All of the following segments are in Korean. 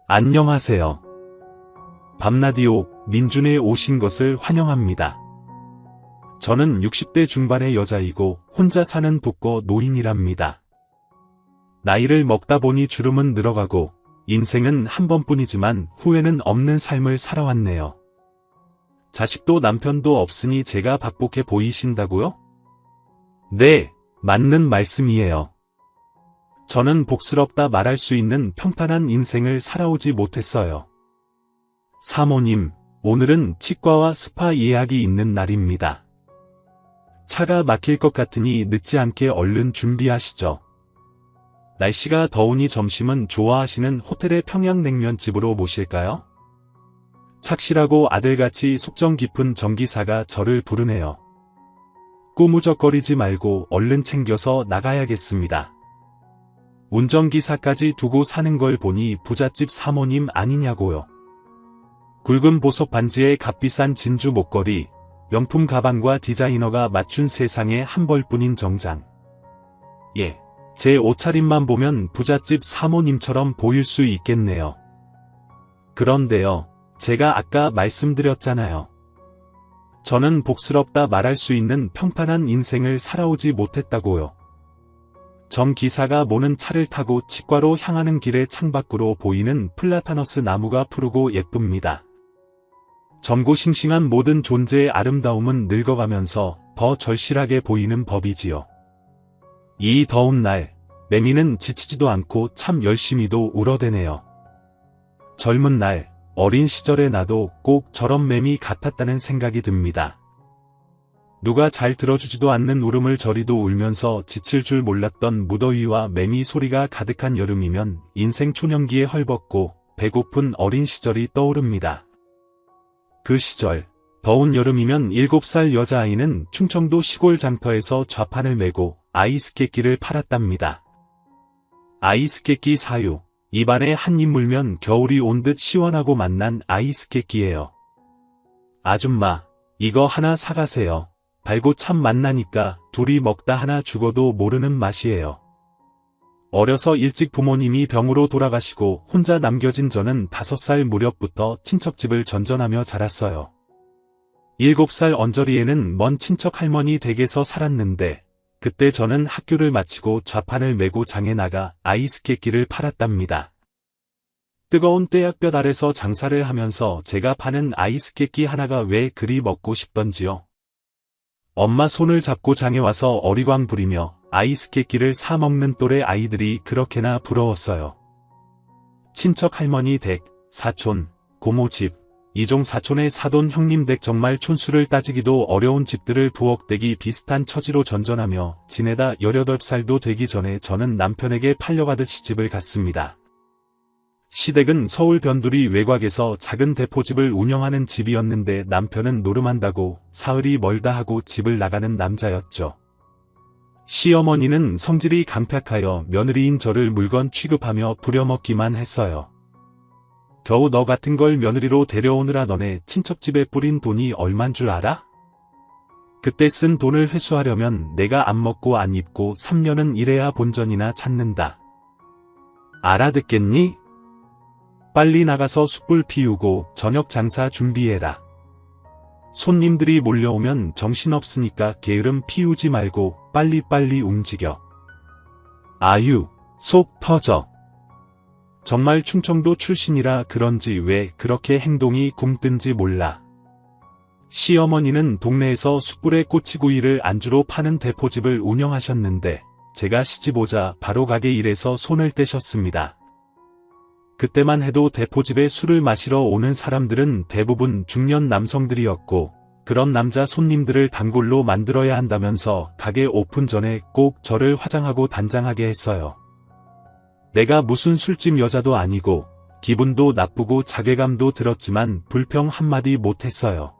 안녕하세요. 밤라디오 민준에 오신 것을 환영합니다. 저는 60대 중반의 여자이고 혼자 사는 독거 노인이랍니다. 나이를 먹다 보니 주름은 늘어가고 인생은 한 번뿐이지만 후회는 없는 삶을 살아왔네요. 자식도 남편도 없으니 제가 박복해 보이신다고요? 네, 맞는 말씀이에요. 저는 복스럽다 말할 수 있는 평탄한 인생을 살아오지 못했어요. 사모님, 오늘은 치과와 스파 예약이 있는 날입니다. 차가 막힐 것 같으니 늦지 않게 얼른 준비하시죠. 날씨가 더우니 점심은 좋아하시는 호텔의 평양냉면집으로 모실까요? 착실하고 아들같이 속정 깊은 정기사가 저를 부르네요. 꾸무적거리지 말고 얼른 챙겨서 나가야겠습니다. 운전기사까지 두고 사는 걸 보니 부잣집 사모님 아니냐고요. 굵은 보석 반지에 값비싼 진주 목걸이, 명품 가방과 디자이너가 맞춘 세상에 한 벌뿐인 정장. 예, 제 옷차림만 보면 부잣집 사모님처럼 보일 수 있겠네요. 그런데요, 제가 아까 말씀드렸잖아요. 저는 복스럽다 말할 수 있는 평탄한 인생을 살아오지 못했다고요. 정 기사가 모는 차를 타고 치과로 향하는 길의 창밖으로 보이는 플라타너스 나무가 푸르고 예쁩니다. 젊고 싱싱한 모든 존재의 아름다움은 늙어가면서 더 절실하게 보이는 법이지요. 이 더운 날, 매미는 지치지도 않고 참 열심히도 울어대네요. 젊은 날, 어린 시절의 나도 꼭 저런 매미 같았다는 생각이 듭니다. 누가 잘 들어주지도 않는 울음을 저리도 울면서 지칠 줄 몰랐던 무더위와 매미 소리가 가득한 여름이면 인생 초년기에 헐벗고 배고픈 어린 시절이 떠오릅니다. 그 시절, 더운 여름이면 7살 여자아이는 충청도 시골 장터에서 좌판을 메고 아이스케끼를 팔았답니다. 아이스케끼 사유, 입안에 한 입 물면 겨울이 온 듯 시원하고 맛난 아이스케끼예요. 아줌마, 이거 하나 사가세요. 달고 참 맛나니까 둘이 먹다 하나 죽어도 모르는 맛이에요. 어려서 일찍 부모님이 병으로 돌아가시고 혼자 남겨진 저는 5살 무렵부터 친척집을 전전하며 자랐어요. 7살 언저리에는 먼 친척 할머니 댁에서 살았는데 그때 저는 학교를 마치고 좌판을 메고 장에 나가 아이스케끼를 팔았답니다. 뜨거운 떼약볕 아래서 장사를 하면서 제가 파는 아이스케끼 하나가 왜 그리 먹고 싶던지요. 엄마 손을 잡고 장에 와서 어리광 부리며 아이스케끼를 사 먹는 또래 아이들이 그렇게나 부러웠어요. 친척 할머니 댁, 사촌, 고모 집, 이종 사촌의 사돈 형님 댁 정말 촌수를 따지기도 어려운 집들을 부엌대기 비슷한 처지로 전전하며 지내다 18살도 되기 전에 저는 남편에게 팔려가듯 시집을 갔습니다. 시댁은 서울 변두리 외곽에서 작은 대포집을 운영하는 집이었는데 남편은 노름한다고 사흘이 멀다 하고 집을 나가는 남자였죠. 시어머니는 성질이 강팍하여 며느리인 저를 물건 취급하며 부려먹기만 했어요. 겨우 너 같은 걸 며느리로 데려오느라 너네 친척집에 뿌린 돈이 얼만 줄 알아? 그때 쓴 돈을 회수하려면 내가 안 먹고 안 입고 3년은 일해야 본전이나 찾는다. 알아듣겠니? 빨리 나가서 숯불 피우고 저녁 장사 준비해라. 손님들이 몰려오면 정신없으니까 게으름 피우지 말고 빨리빨리 움직여. 아유, 속 터져. 정말 충청도 출신이라 그런지 왜 그렇게 행동이 굼뜬지 몰라. 시어머니는 동네에서 숯불에 꼬치구이를 안주로 파는 대포집을 운영하셨는데 제가 시집 오자 바로 가게 일에서 손을 떼셨습니다. 그때만 해도 대포집에 술을 마시러 오는 사람들은 대부분 중년 남성들이었고 그런 남자 손님들을 단골로 만들어야 한다면서 가게 오픈 전에 꼭 저를 화장하고 단장하게 했어요. 내가 무슨 술집 여자도 아니고 기분도 나쁘고 자괴감도 들었지만 불평 한마디 못했어요.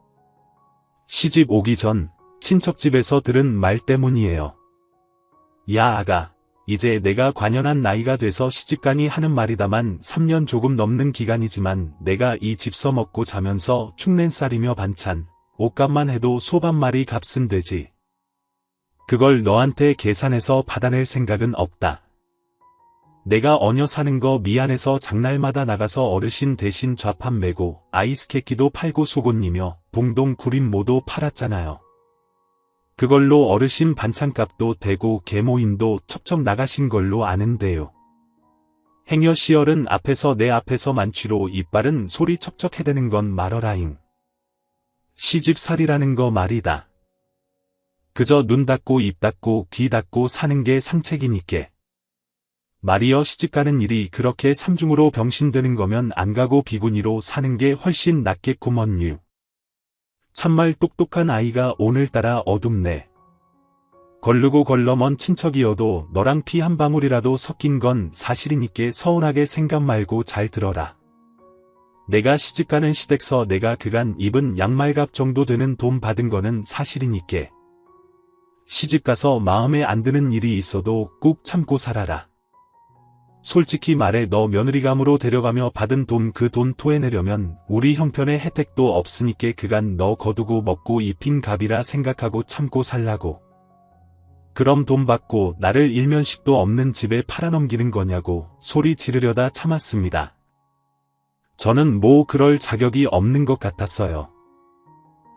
시집 오기 전 친척집에서 들은 말 때문이에요. 야 아가, 이제 내가 관연한 나이가 돼서 시집가니 하는 말이다만 3년 조금 넘는 기간이지만 내가 이 집 써먹고 자면서 축낸쌀이며 반찬, 옷값만 해도 소 한 마리 값은 되지. 그걸 너한테 계산해서 받아낼 생각은 없다. 내가 어녀 사는 거 미안해서 장날마다 나가서 어르신 대신 좌판 메고 아이스케키도 팔고 속옷이며 봉동 구림모도 팔았잖아요. 그걸로 어르신 반찬값도 되고 계모임도 첩첩 나가신 걸로 아는데요. 행여 시얼은 앞에서 내 앞에서 만취로 이빨은 소리 척척 해대는 건 말어라잉. 시집살이라는 거 말이다. 그저 눈 닫고 입 닫고 귀 닫고 사는 게 상책이니께. 말이여 시집가는 일이 그렇게 삼중으로 병신되는 거면 안 가고 비구니로 사는 게 훨씬 낫겠구먼유. 참말 똑똑한 아이가 오늘따라 어둡네. 걸르고 걸러 먼 친척이어도 너랑 피 한 방울이라도 섞인 건 사실이니께 서운하게 생각 말고 잘 들어라. 내가 시집가는 시댁서 내가 그간 입은 양말값 정도 되는 돈 받은 거는 사실이니께. 시집가서 마음에 안 드는 일이 있어도 꾹 참고 살아라. 솔직히 말해 너 며느리감으로 데려가며 받은 돈 그 돈 토해내려면 우리 형편에 혜택도 없으니께 그간 너 거두고 먹고 입힌 값이라 생각하고 참고 살라고. 그럼 돈 받고 나를 일면식도 없는 집에 팔아넘기는 거냐고 소리 지르려다 참았습니다. 저는 뭐 그럴 자격이 없는 것 같았어요.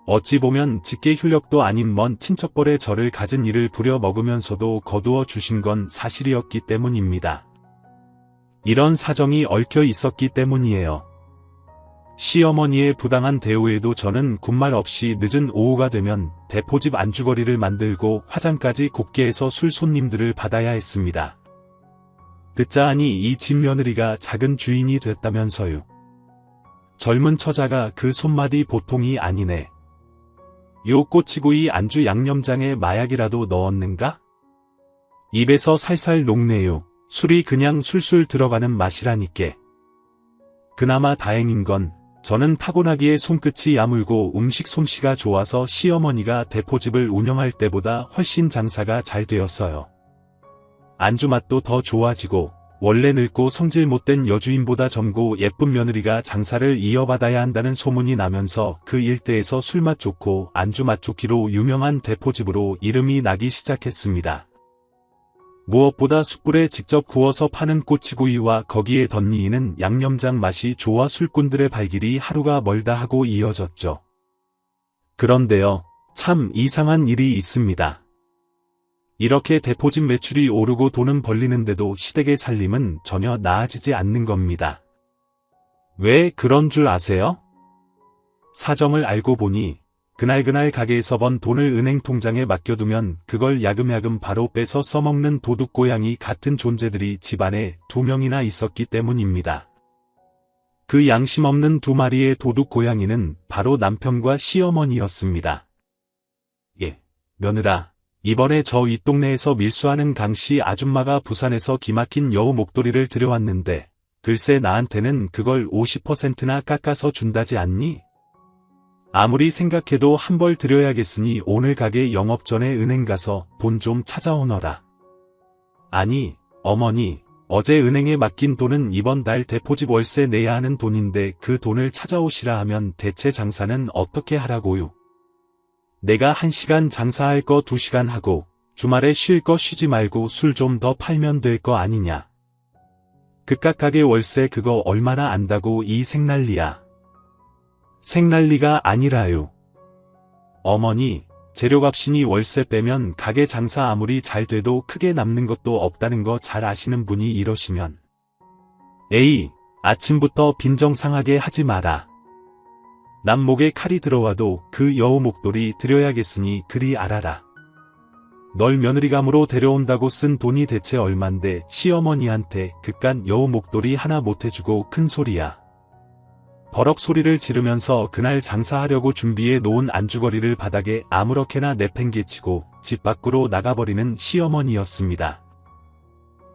어찌 보면 직계 효력도 아닌 먼 친척벌에 저를 가진 일을 부려먹으면서도 거두어 주신 건 사실이었기 때문입니다. 이런 사정이 얽혀 있었기 때문이에요. 시어머니의 부당한 대우에도 저는 군말 없이 늦은 오후가 되면 대포집 안주거리를 만들고 화장까지 곱게 해서 술 손님들을 받아야 했습니다. 듣자 하니 이 집 며느리가 작은 주인이 됐다면서요. 젊은 처자가 그 손맛이 보통이 아니네. 요 꼬치구이 안주 양념장에 마약이라도 넣었는가? 입에서 살살 녹네요. 술이 그냥 술술 들어가는 맛이라니께. 그나마 다행인 건 저는 타고나기에 손끝이 야물고 음식 솜씨가 좋아서 시어머니가 대포집을 운영할 때보다 훨씬 장사가 잘 되었어요. 안주 맛도 더 좋아지고 원래 늙고 성질 못된 여주인보다 젊고 예쁜 며느리가 장사를 이어받아야 한다는 소문이 나면서 그 일대에서 술맛 좋고 안주 맛 좋기로 유명한 대포집으로 이름이 나기 시작했습니다. 무엇보다 숯불에 직접 구워서 파는 꼬치구이와 거기에 덧니이는 양념장 맛이 좋아 술꾼들의 발길이 하루가 멀다 하고 이어졌죠. 그런데요, 참 이상한 일이 있습니다. 이렇게 대포집 매출이 오르고 돈은 벌리는데도 시댁의 살림은 전혀 나아지지 않는 겁니다. 왜 그런 줄 아세요? 사정을 알고 보니 그날 가게에서 번 돈을 은행 통장에 맡겨두면 그걸 야금야금 바로 빼서 써먹는 도둑고양이 같은 존재들이 집안에 2명이나 있었기 때문입니다. 그 양심 없는 2마리의 도둑고양이는 바로 남편과 시어머니였습니다. 예, 며느라, 이번에 저 윗동네에서 밀수하는 강씨 아줌마가 부산에서 기막힌 여우 목도리를 들여왔는데 글쎄 나한테는 그걸 50%나 깎아서 준다지 않니? 아무리 생각해도 한 벌 드려야겠으니 오늘 가게 영업 전에 은행 가서 돈 좀 찾아오너라. 아니, 어머니, 어제 은행에 맡긴 돈은 이번 달 대포집 월세 내야 하는 돈인데 그 돈을 찾아오시라 하면 대체 장사는 어떻게 하라고요? 내가 1시간 장사할 거 2시간 하고 주말에 쉴 거 쉬지 말고 술 좀 더 팔면 될 거 아니냐. 그깟 가게 월세 그거 얼마나 안다고 이 생난리야. 생난리가 아니라요. 어머니, 재료값이니 월세 빼면 가게 장사 아무리 잘 돼도 크게 남는 것도 없다는 거 잘 아시는 분이 이러시면 에이, 아침부터 빈정상하게 하지 마라. 남 목에 칼이 들어와도 그 여우 목도리 드려야겠으니 그리 알아라. 널 며느리감으로 데려온다고 쓴 돈이 대체 얼만데 시어머니한테 그깟 여우 목도리 하나 못해주고 큰 소리야. 버럭 소리를 지르면서 그날 장사하려고 준비해 놓은 안주거리를 바닥에 아무렇게나 내팽개치고 집 밖으로 나가버리는 시어머니였습니다.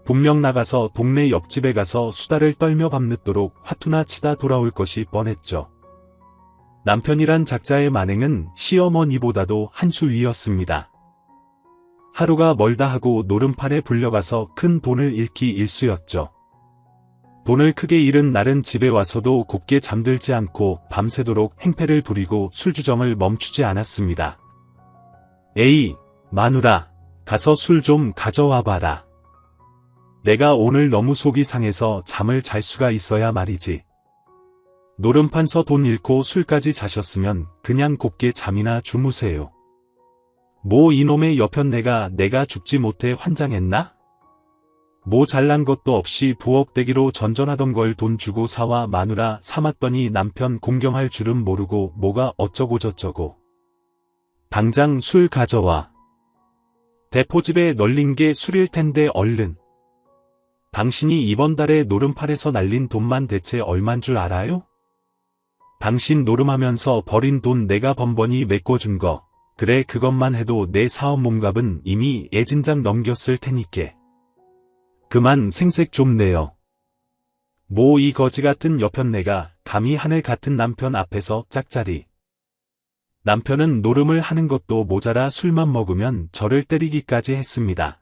분명 나가서 동네 옆집에 가서 수다를 떨며 밤늦도록 화투나 치다 돌아올 것이 뻔했죠. 남편이란 작자의 만행은 시어머니보다도 한 수 위였습니다. 하루가 멀다 하고 노름판에 불려가서 큰 돈을 잃기 일쑤였죠. 돈을 크게 잃은 날은 집에 와서도 곱게 잠들지 않고 밤새도록 행패를 부리고 술주정을 멈추지 않았습니다. 에이, 마누라, 가서 술 좀 가져와 봐라. 내가 오늘 너무 속이 상해서 잠을 잘 수가 있어야 말이지. 노름판서 돈 잃고 술까지 자셨으면 그냥 곱게 잠이나 주무세요. 뭐 이놈의 여편네가 내가 죽지 못해 환장했나? 뭐 잘난 것도 없이 부엌대기로 전전하던 걸 돈 주고 사와 마누라 삼았더니 남편 공경할 줄은 모르고 뭐가 어쩌고 저쩌고. 당장 술 가져와. 대포집에 널린 게 술일 텐데 얼른. 당신이 이번 달에 노름팔에서 날린 돈만 대체 얼만 줄 알아요? 당신 노름하면서 버린 돈 내가 번번이 메꿔준 거. 그래 그것만 해도 내 사업 몸값은 이미 애진작 넘겼을 테니께. 그만 생색 좀 내요. 뭐 이 거지 같은 여편네가 감히 하늘 같은 남편 앞에서 짝짜리. 남편은 노름을 하는 것도 모자라 술만 먹으면 저를 때리기까지 했습니다.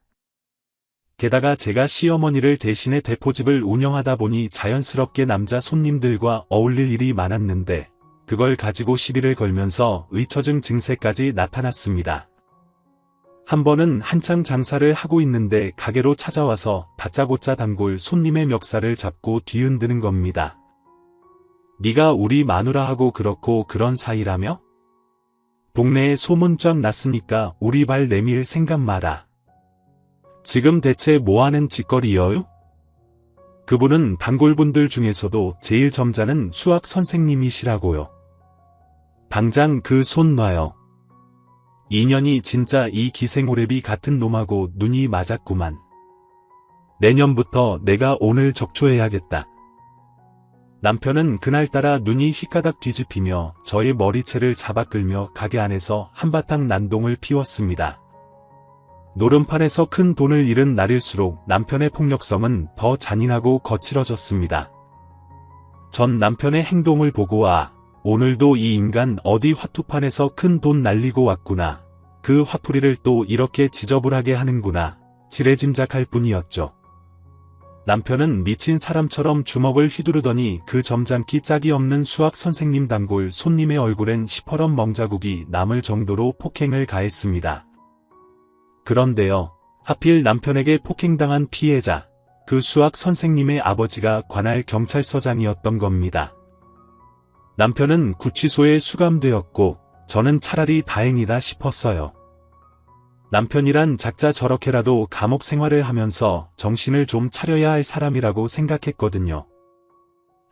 게다가 제가 시어머니를 대신해 대포집을 운영하다 보니 자연스럽게 남자 손님들과 어울릴 일이 많았는데 그걸 가지고 시비를 걸면서 의처증 증세까지 나타났습니다. 한 번은 한창 장사를 하고 있는데 가게로 찾아와서 다짜고짜 단골 손님의 멱살을 잡고 뒤흔드는 겁니다. 네가 우리 마누라하고 그렇고 그런 사이라며? 동네에 소문 쫙 났으니까 우리 발 내밀 생각 마라. 지금 대체 뭐하는 짓거리여요? 그분은 단골분들 중에서도 제일 점잖은 수학 선생님이시라고요. 당장 그 손 놔요. 인연이 진짜 이 기생오래비 같은 놈하고 눈이 맞았구만. 내년부터 내가 오늘 적초해야겠다. 남편은 그날따라 눈이 휘가닥 뒤집히며 저의 머리채를 잡아 끌며 가게 안에서 한바탕 난동을 피웠습니다. 노름판에서 큰 돈을 잃은 날일수록 남편의 폭력성은 더 잔인하고 거칠어졌습니다. 전 남편의 행동을 보고 오늘도 이 인간 어디 화투판에서 큰 돈 날리고 왔구나. 그 화풀이를 또 이렇게 지저분하게 하는구나. 지레짐작할 뿐이었죠. 남편은 미친 사람처럼 주먹을 휘두르더니 그 점잖기 짝이 없는 수학 선생님 단골 손님의 얼굴엔 시퍼런 멍자국이 남을 정도로 폭행을 가했습니다. 그런데요, 하필 남편에게 폭행당한 피해자, 그 수학 선생님의 아버지가 관할 경찰서장이었던 겁니다. 남편은 구치소에 수감되었고 저는 차라리 다행이다 싶었어요. 남편이란 작자 저렇게라도 감옥 생활을 하면서 정신을 좀 차려야 할 사람이라고 생각했거든요.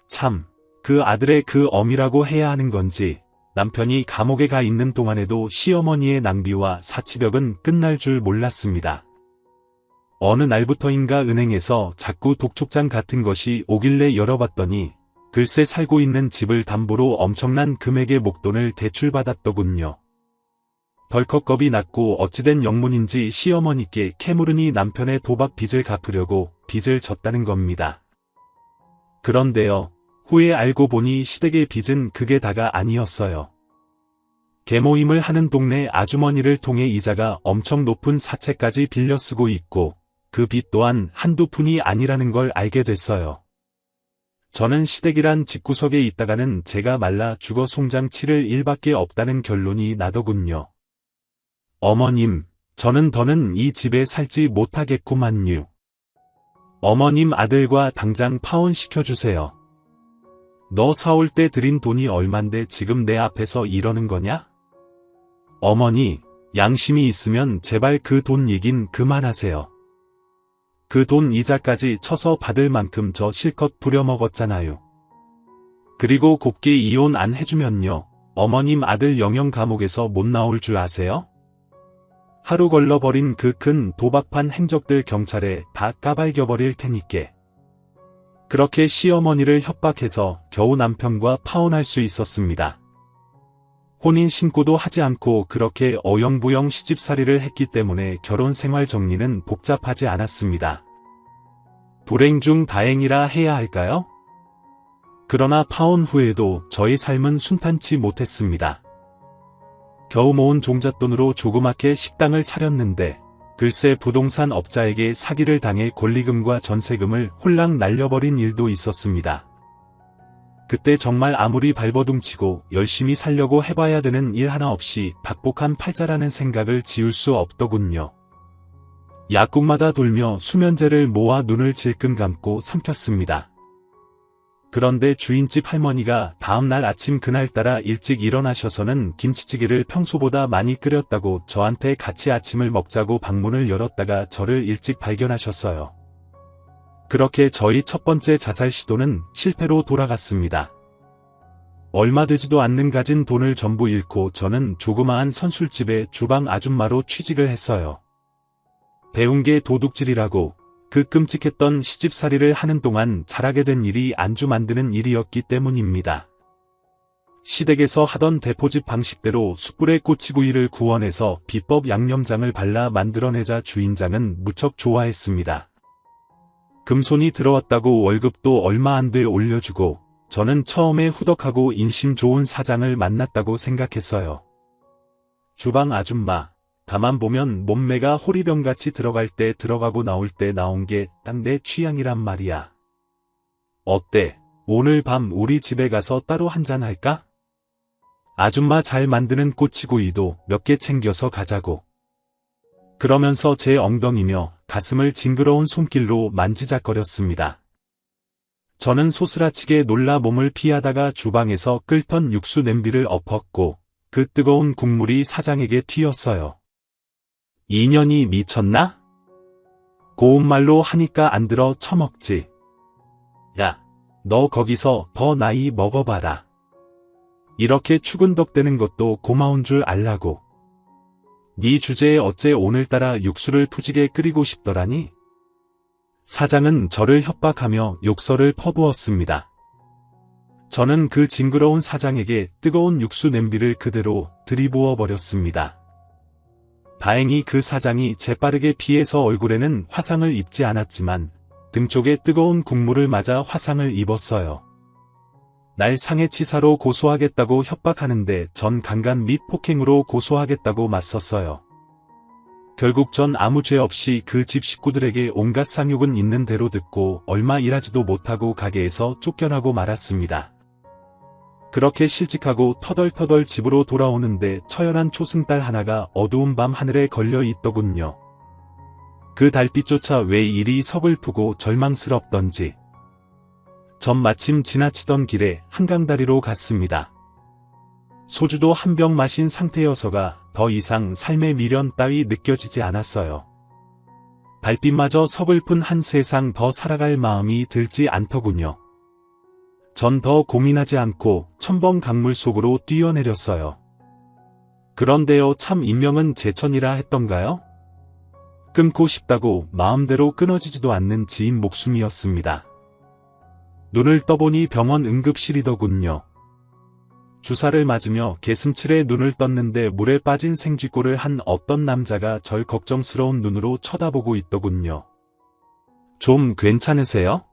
참, 그 아들의 그 어미라고 해야 하는 건지 남편이 감옥에 가 있는 동안에도 시어머니의 낭비와 사치벽은 끝날 줄 몰랐습니다. 어느 날부터인가 은행에서 자꾸 독촉장 같은 것이 오길래 열어봤더니 글쎄 살고 있는 집을 담보로 엄청난 금액의 목돈을 대출받았더군요. 덜컥 겁이 났고 어찌된 영문인지 시어머니께 캐물으니 남편의 도박 빚을 갚으려고 빚을 졌다는 겁니다. 그런데요, 후에 알고 보니 시댁의 빚은 그게 다가 아니었어요. 계모임을 하는 동네 아주머니를 통해 이자가 엄청 높은 사채까지 빌려 쓰고 있고 그 빚 또한 한두 푼이 아니라는 걸 알게 됐어요. 저는 시댁이란 집구석에 있다가는 제가 말라 죽어 송장 치를 일밖에 없다는 결론이 나더군요. 어머님, 저는 더는 이 집에 살지 못하겠구만요. 어머님 아들과 당장 파혼시켜주세요. 너 사올 때 들인 돈이 얼만데 지금 내 앞에서 이러는 거냐? 어머니, 양심이 있으면 제발 그 돈 얘긴 그만하세요. 그 돈 이자까지 쳐서 받을 만큼 저 실컷 부려먹었잖아요. 그리고 곱게 이혼 안 해주면요, 어머님 아들 영영 감옥에서 못 나올 줄 아세요? 하루 걸러버린 그 큰 도박판 행적들 경찰에 다 까발겨버릴 테니께. 그렇게 시어머니를 협박해서 겨우 남편과 파혼할 수 있었습니다. 혼인신고도 하지 않고 그렇게 어영부영 시집살이를 했기 때문에 결혼 생활 정리는 복잡하지 않았습니다. 불행 중 다행이라 해야 할까요? 그러나 파혼 후에도 저의 삶은 순탄치 못했습니다. 겨우 모은 종잣돈으로 조그맣게 식당을 차렸는데 글쎄 부동산 업자에게 사기를 당해 권리금과 전세금을 홀랑 날려버린 일도 있었습니다. 그때 정말 아무리 발버둥치고 열심히 살려고 해봐야 되는 일 하나 없이 박복한 팔자라는 생각을 지울 수 없더군요. 약국마다 돌며 수면제를 모아 눈을 질끈 감고 삼켰습니다. 그런데 주인집 할머니가 다음날 아침 그날따라 일찍 일어나셔서는 김치찌개를 평소보다 많이 끓였다고 저한테 같이 아침을 먹자고 방문을 열었다가 저를 일찍 발견하셨어요. 그렇게 저희 첫 번째 자살 시도는 실패로 돌아갔습니다. 얼마 되지도 않는 가진 돈을 전부 잃고 저는 조그마한 선술집에 주방 아줌마로 취직을 했어요. 배운 게 도둑질이라고 그 끔찍했던 시집살이를 하는 동안 잘하게 된 일이 안주 만드는 일이었기 때문입니다. 시댁에서 하던 대포집 방식대로 숯불에 꼬치구이를 구워내서 비법 양념장을 발라 만들어내자 주인장은 무척 좋아했습니다. 금손이 들어왔다고 월급도 얼마 안 돼 올려주고 저는 처음에 후덕하고 인심 좋은 사장을 만났다고 생각했어요. 주방 아줌마, 가만 보면 몸매가 호리병같이 들어갈 때 들어가고 나올 때 나온 게 딱 내 취향이란 말이야. 어때? 오늘 밤 우리 집에 가서 따로 한잔 할까? 아줌마 잘 만드는 꼬치구이도 몇 개 챙겨서 가자고. 그러면서 제 엉덩이며 가슴을 징그러운 손길로 만지작거렸습니다. 저는 소스라치게 놀라 몸을 피하다가 주방에서 끓던 육수 냄비를 엎었고 그 뜨거운 국물이 사장에게 튀었어요. 이년이 미쳤나? 고운말로 하니까 안 들어 처먹지. 야, 너 거기서 더 나이 먹어봐라. 이렇게 추근덕대는 것도 고마운 줄 알라고. 네 주제에 어째 오늘따라 육수를 푸지게 끓이고 싶더라니? 사장은 저를 협박하며 욕설을 퍼부었습니다. 저는 그 징그러운 사장에게 뜨거운 육수 냄비를 그대로 들이부어 버렸습니다. 다행히 그 사장이 재빠르게 피해서 얼굴에는 화상을 입지 않았지만 등 쪽에 뜨거운 국물을 맞아 화상을 입었어요. 날 상해치사로 고소하겠다고 협박하는데 전 강간 및 폭행으로 고소하겠다고 맞섰어요. 결국 전 아무 죄 없이 그 집 식구들에게 온갖 상욕은 있는 대로 듣고 얼마 일하지도 못하고 가게에서 쫓겨나고 말았습니다. 그렇게 실직하고 터덜터덜 집으로 돌아오는데 처연한 초승달 하나가 어두운 밤 하늘에 걸려 있더군요. 그 달빛조차 왜 이리 서글프고 절망스럽던지. 전 마침 지나치던 길에 한강다리로 갔습니다. 소주도 한 병 마신 상태여서가 더 이상 삶의 미련 따위 느껴지지 않았어요. 달빛마저 서글픈 한 세상 더 살아갈 마음이 들지 않더군요. 전 더 고민하지 않고 첨벙 강물 속으로 뛰어내렸어요. 그런데요, 참 인명은 제천이라 했던가요? 끊고 싶다고 마음대로 끊어지지도 않는 지인 목숨이었습니다. 눈을 떠보니 병원 응급실이더군요. 주사를 맞으며 개슴칠에 눈을 떴는데 물에 빠진 생쥐꼴을 한 어떤 남자가 절 걱정스러운 눈으로 쳐다보고 있더군요. 좀 괜찮으세요?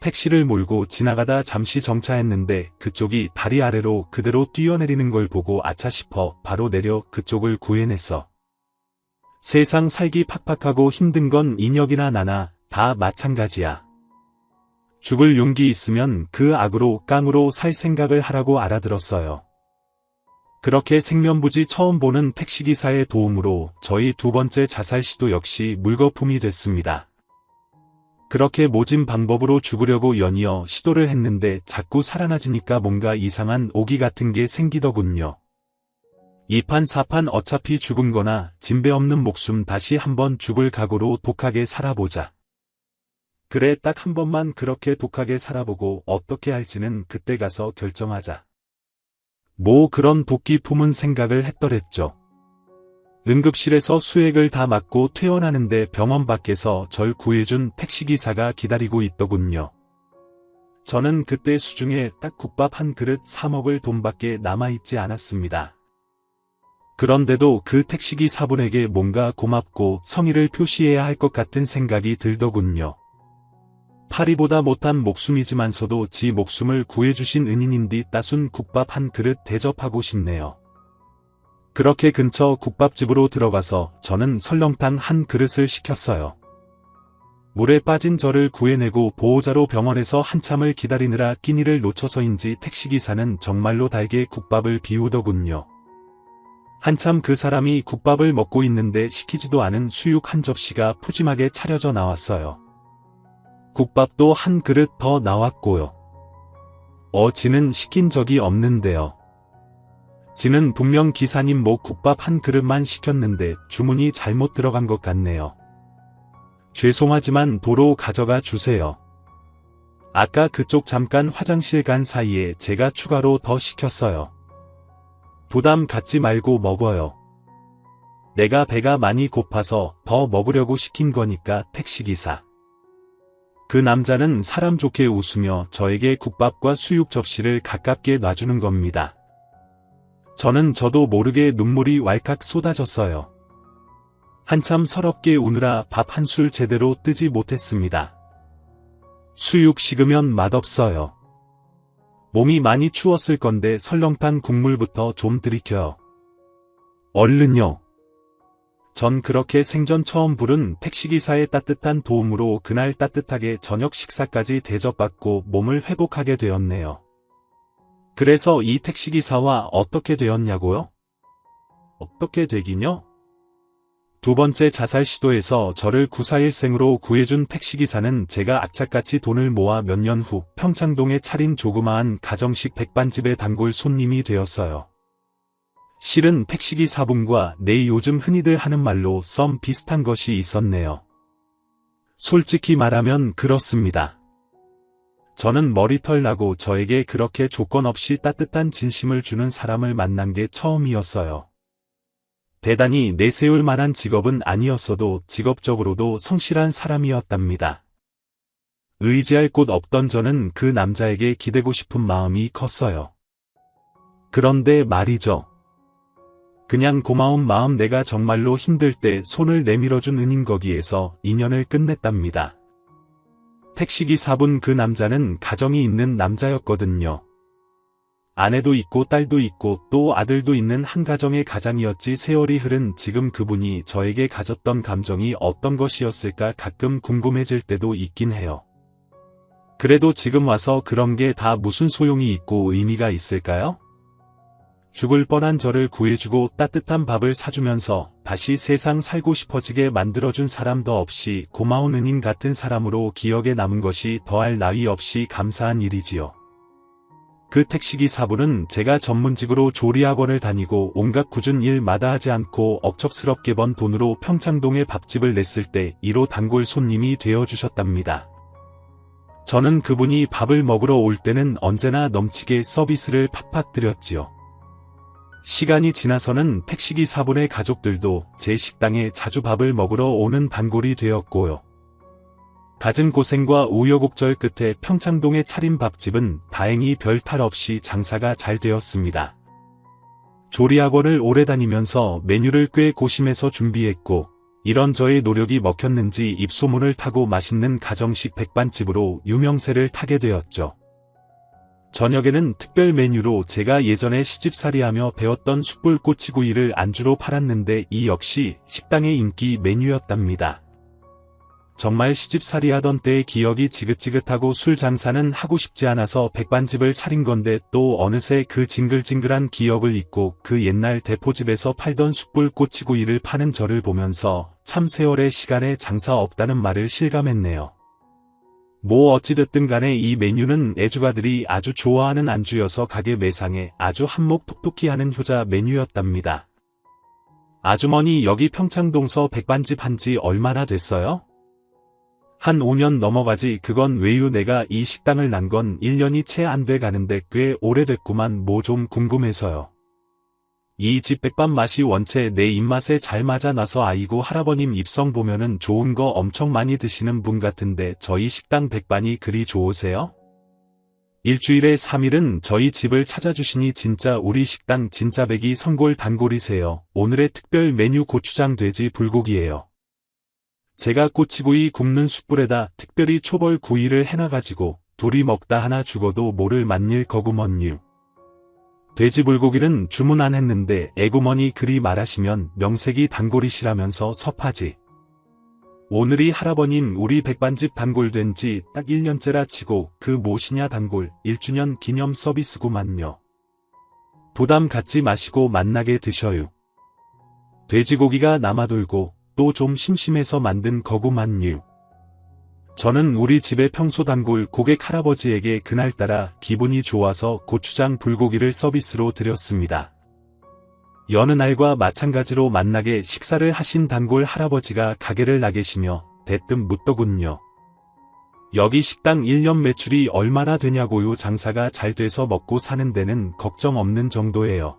택시를 몰고 지나가다 잠시 정차했는데 그쪽이 다리 아래로 그대로 뛰어내리는 걸 보고 아차 싶어 바로 내려 그쪽을 구해냈어. 세상 살기 팍팍하고 힘든 건 인혁이나 나나 다 마찬가지야. 죽을 용기 있으면 그 악으로 깡으로 살 생각을 하라고 알아들었어요. 그렇게 생면부지 처음 보는 택시기사의 도움으로 저희 두 번째 자살 시도 역시 물거품이 됐습니다. 그렇게 모진 방법으로 죽으려고 연이어 시도를 했는데 자꾸 살아나지니까 뭔가 이상한 오기 같은 게 생기더군요. 이판사판 어차피 죽은 거나 진배 없는 목숨 다시 한번 죽을 각오로 독하게 살아보자. 그래, 딱 한 번만 그렇게 독하게 살아보고 어떻게 할지는 그때 가서 결정하자. 뭐 그런 도끼 품은 생각을 했더랬죠. 응급실에서 수액을 다 맞고 퇴원하는데 병원 밖에서 절 구해준 택시기사가 기다리고 있더군요. 저는 그때 수중에 딱 국밥 한 그릇 사 먹을 돈밖에 남아있지 않았습니다. 그런데도 그 택시기사분에게 뭔가 고맙고 성의를 표시해야 할 것 같은 생각이 들더군요. 파리보다 못한 목숨이지만서도 지 목숨을 구해주신 은인인디 따순 국밥 한 그릇 대접하고 싶네요. 그렇게 근처 국밥집으로 들어가서 저는 설렁탕 한 그릇을 시켰어요. 물에 빠진 저를 구해내고 보호자로 병원에서 한참을 기다리느라 끼니를 놓쳐서인지 택시기사는 정말로 달게 국밥을 비우더군요. 한참 그 사람이 국밥을 먹고 있는데 시키지도 않은 수육 한 접시가 푸짐하게 차려져 나왔어요. 국밥도 한 그릇 더 나왔고요. 지는 시킨 적이 없는데요. 지는 분명 기사님 뭐 국밥 한 그릇만 시켰는데 주문이 잘못 들어간 것 같네요. 죄송하지만 도로 가져가 주세요. 아까 그쪽 잠깐 화장실 간 사이에 제가 추가로 더 시켰어요. 부담 갖지 말고 먹어요. 내가 배가 많이 고파서 더 먹으려고 시킨 거니까 택시기사. 그 남자는 사람 좋게 웃으며 저에게 국밥과 수육 접시를 가깝게 놔주는 겁니다. 저도 모르게 눈물이 왈칵 쏟아졌어요. 한참 서럽게 우느라 밥 한 술 제대로 뜨지 못했습니다. 수육 식으면 맛없어요. 몸이 많이 추웠을 건데 설렁탕 국물부터 좀 들이켜요. 얼른요. 전 그렇게 생전 처음 부른 택시기사의 따뜻한 도움으로 그날 따뜻하게 저녁 식사까지 대접받고 몸을 회복하게 되었네요. 그래서 이 택시기사와 어떻게 되었냐고요? 어떻게 되긴요? 두 번째 자살 시도에서 저를 구사일생으로 구해준 택시기사는 제가 악착같이 돈을 모아 몇 년 후 평창동에 차린 조그마한 가정식 백반집의 단골 손님이 되었어요. 실은 택시기사분과 내 요즘 흔히들 하는 말로 썸 비슷한 것이 있었네요. 솔직히 말하면 그렇습니다. 저는 머리털 나고 저에게 그렇게 조건 없이 따뜻한 진심을 주는 사람을 만난 게 처음이었어요. 대단히 내세울 만한 직업은 아니었어도 직업적으로도 성실한 사람이었답니다. 의지할 곳 없던 저는 그 남자에게 기대고 싶은 마음이 컸어요. 그런데 말이죠. 그냥 고마운 마음 내가 정말로 힘들 때 손을 내밀어준 은인 거기에서 인연을 끝냈답니다. 택시기사분 그 남자는 가정이 있는 남자였거든요. 아내도 있고 딸도 있고 또 아들도 있는 한 가정의 가장이었지. 세월이 흐른 지금 그분이 저에게 가졌던 감정이 어떤 것이었을까 가끔 궁금해질 때도 있긴 해요. 그래도 지금 와서 그런 게 다 무슨 소용이 있고 의미가 있을까요? 죽을 뻔한 저를 구해주고 따뜻한 밥을 사주면서 다시 세상 살고 싶어지게 만들어준 사람도 없이 고마운 은인 같은 사람으로 기억에 남은 것이 더할 나위 없이 감사한 일이지요. 그 택시기사분은 제가 전문직으로 조리학원을 다니고 온갖 굳은 일 마다하지 않고 억척스럽게 번 돈으로 평창동에 밥집을 냈을 때 1호 단골 손님이 되어주셨답니다. 저는 그분이 밥을 먹으러 올 때는 언제나 넘치게 서비스를 팍팍 드렸지요. 시간이 지나서는 택시기사분의 가족들도 제 식당에 자주 밥을 먹으러 오는 단골이 되었고요. 갖은 고생과 우여곡절 끝에 평창동에 차린 밥집은 다행히 별 탈 없이 장사가 잘 되었습니다. 조리학원을 오래 다니면서 메뉴를 꽤 고심해서 준비했고 이런 저의 노력이 먹혔는지 입소문을 타고 맛있는 가정식 백반집으로 유명세를 타게 되었죠. 저녁에는 특별 메뉴로 제가 예전에 시집살이하며 배웠던 숯불 꼬치구이를 안주로 팔았는데 이 역시 식당의 인기 메뉴였답니다. 정말 시집살이하던 때의 기억이 지긋지긋하고 술 장사는 하고 싶지 않아서 백반집을 차린 건데 또 어느새 그 징글징글한 기억을 잊고 그 옛날 대포집에서 팔던 숯불 꼬치구이를 파는 저를 보면서 참 세월의 시간에 장사 없다는 말을 실감했네요. 뭐 어찌됐든 간에 이 메뉴는 애주가들이 아주 좋아하는 안주여서 가게 매상에 아주 한몫 톡톡히 하는 효자 메뉴였답니다. 아주머니 여기 평창동서 백반집 한지 얼마나 됐어요? 한 5년 넘어가지. 그건 왜요? 내가 이 식당을 난 건 1년이 채 안 돼 가는데 꽤 오래됐구만. 뭐 좀 궁금해서요. 이 집 백반 맛이 원체 내 입맛에 잘 맞아 나서. 아이고 할아버님 입성 보면은 좋은 거 엄청 많이 드시는 분 같은데 저희 식당 백반이 그리 좋으세요? 일주일에 3일은 저희 집을 찾아주시니 진짜 우리 식당 진짜 백이 성골 단골이세요. 오늘의 특별 메뉴 고추장 돼지 불고기예요. 제가 꼬치구이 굽는 숯불에다 특별히 초벌 구이를 해놔가지고 둘이 먹다 하나 죽어도 모를 만일 거구먼유. 돼지불고기는 주문 안 했는데 애구머니 그리 말하시면 명색이 단골이시라면서 섭하지. 오늘이 할아버님 우리 백반집 단골 된 지 딱 1년째라 치고 그 뭐시냐 단골 1주년 기념 서비스구만요. 부담 갖지 마시고 맛나게 드셔요. 돼지고기가 남아돌고 또 좀 심심해서 만든 거구만유. 저는 우리 집의 평소 단골 고객 할아버지에게 그날따라 기분이 좋아서 고추장 불고기를 서비스로 드렸습니다. 여느 날과 마찬가지로 만나게 식사를 하신 단골 할아버지가 가게를 나계시며 대뜸 묻더군요. 여기 식당 1년 매출이 얼마나 되냐고요. 장사가 잘 돼서 먹고 사는 데는 걱정 없는 정도예요.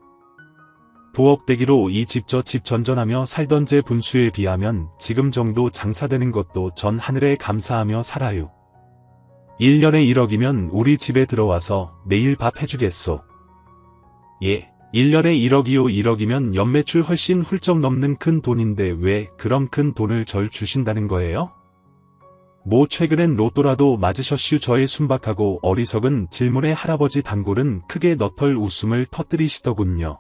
부업되기로 이 집 저 집 전전하며 살던 제 분수에 비하면 지금 정도 장사되는 것도 전 하늘에 감사하며 살아요. 1년에 1억이면 우리 집에 들어와서 매일 밥 해주겠소. 예, 1년에 1억이요. 1억이면 연매출 훨씬 훌쩍 넘는 큰 돈인데 왜 그런 큰 돈을 절 주신다는 거예요? 뭐 최근엔 로또라도 맞으셨슈. 저의 순박하고 어리석은 질문에 할아버지 단골은 크게 너털 웃음을 터뜨리시더군요.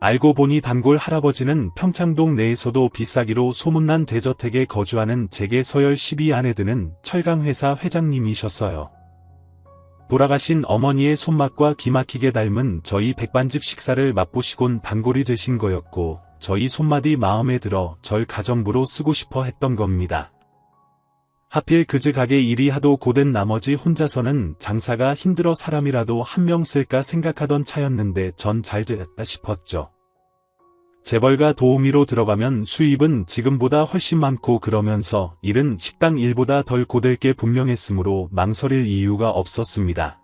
알고 보니 단골 할아버지는 평창동 내에서도 비싸기로 소문난 대저택에 거주하는 제게 서열 10위 안에 드는 철강회사 회장님이셨어요. 돌아가신 어머니의 손맛과 기막히게 닮은 저희 백반집 식사를 맛보시곤 단골이 되신 거였고 저희 손맛이 마음에 들어 절 가정부로 쓰고 싶어 했던 겁니다. 하필 그즈 가게 일이 하도 고된 나머지 혼자서는 장사가 힘들어 사람이라도 한 명 쓸까 생각하던 차였는데 전 잘 됐다 싶었죠. 재벌가 도우미로 들어가면 수입은 지금보다 훨씬 많고 그러면서 일은 식당 일보다 덜 고될 게 분명했으므로 망설일 이유가 없었습니다.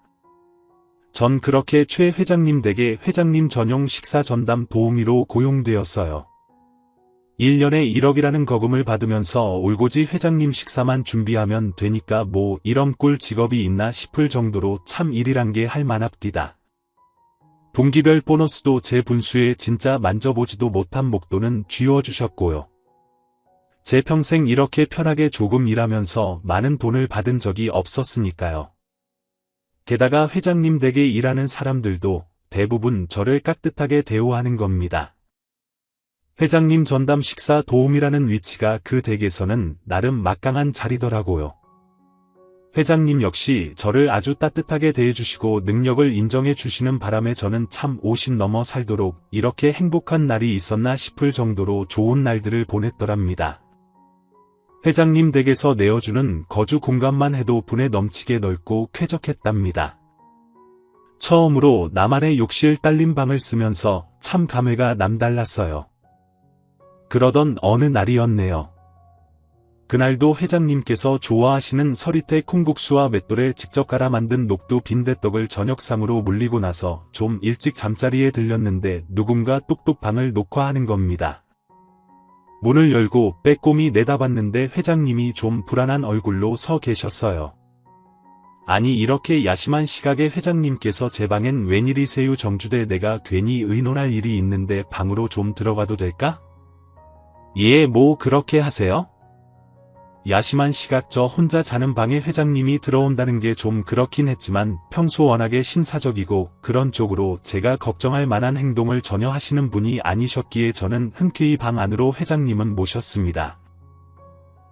전 그렇게 최 회장님 댁에 회장님 전용 식사 전담 도우미로 고용되었어요. 1년에 1억이라는 거금을 받으면서 올고지 회장님 식사만 준비하면 되니까 뭐 이런 꿀 직업이 있나 싶을 정도로 참 일이란 게 할 만합디다. 분기별 보너스도 제 분수에 진짜 만져보지도 못한 목돈은 쥐어주셨고요. 제 평생 이렇게 편하게 조금 일하면서 많은 돈을 받은 적이 없었으니까요. 게다가 회장님 댁에 일하는 사람들도 대부분 저를 깍듯하게 대우하는 겁니다. 회장님 전담 식사 도우미라는 위치가 그 댁에서는 나름 막강한 자리더라고요. 회장님 역시 저를 아주 따뜻하게 대해주시고 능력을 인정해 주시는 바람에 저는 참 50 넘어 살도록 이렇게 행복한 날이 있었나 싶을 정도로 좋은 날들을 보냈더랍니다. 회장님 댁에서 내어주는 거주 공간만 해도 분에 넘치게 넓고 쾌적했답니다. 처음으로 나만의 욕실 딸린 방을 쓰면서 참 감회가 남달랐어요. 그러던 어느 날이었네요. 그날도 회장님께서 좋아하시는 서리태 콩국수와 맷돌에 직접 갈아 만든 녹두 빈대떡을 저녁상으로 물리고 나서 좀 일찍 잠자리에 들렸는데 누군가 뚝뚝 방을 녹화하는 겁니다. 문을 열고 빼꼼히 내다봤는데 회장님이 좀 불안한 얼굴로 서 계셨어요. 아니 이렇게 야심한 시각에 회장님께서 제 방엔 웬일이세요? 정주대 내가 괜히 의논할 일이 있는데 방으로 좀 들어가도 될까? 예, 뭐 그렇게 하세요? 야심한 시각 저 혼자 자는 방에 회장님이 들어온다는 게 좀 그렇긴 했지만 평소 워낙에 신사적이고 그런 쪽으로 제가 걱정할 만한 행동을 전혀 하시는 분이 아니셨기에 저는 흔쾌히 방 안으로 회장님은 모셨습니다.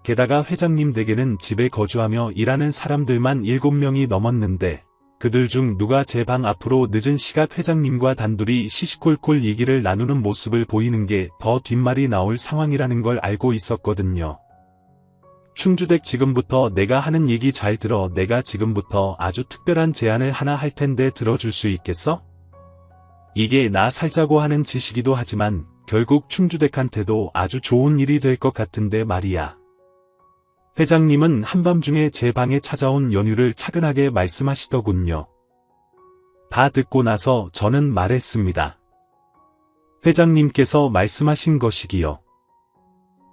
게다가 회장님 댁에는 집에 거주하며 일하는 사람들만 7명이 넘었는데 그들 중 누가 제 방 앞으로 늦은 시각 회장님과 단둘이 시시콜콜 얘기를 나누는 모습을 보이는 게 더 뒷말이 나올 상황이라는 걸 알고 있었거든요. 충주댁 지금부터 내가 하는 얘기 잘 들어. 내가 지금부터 아주 특별한 제안을 하나 할 텐데 들어줄 수 있겠어? 이게 나 살자고 하는 짓이기도 하지만 결국 충주댁한테도 아주 좋은 일이 될 것 같은데 말이야. 회장님은 한밤중에 제 방에 찾아온 연유를 차근하게 말씀하시더군요. 다 듣고 나서 저는 말했습니다. 회장님께서 말씀하신 것이기요.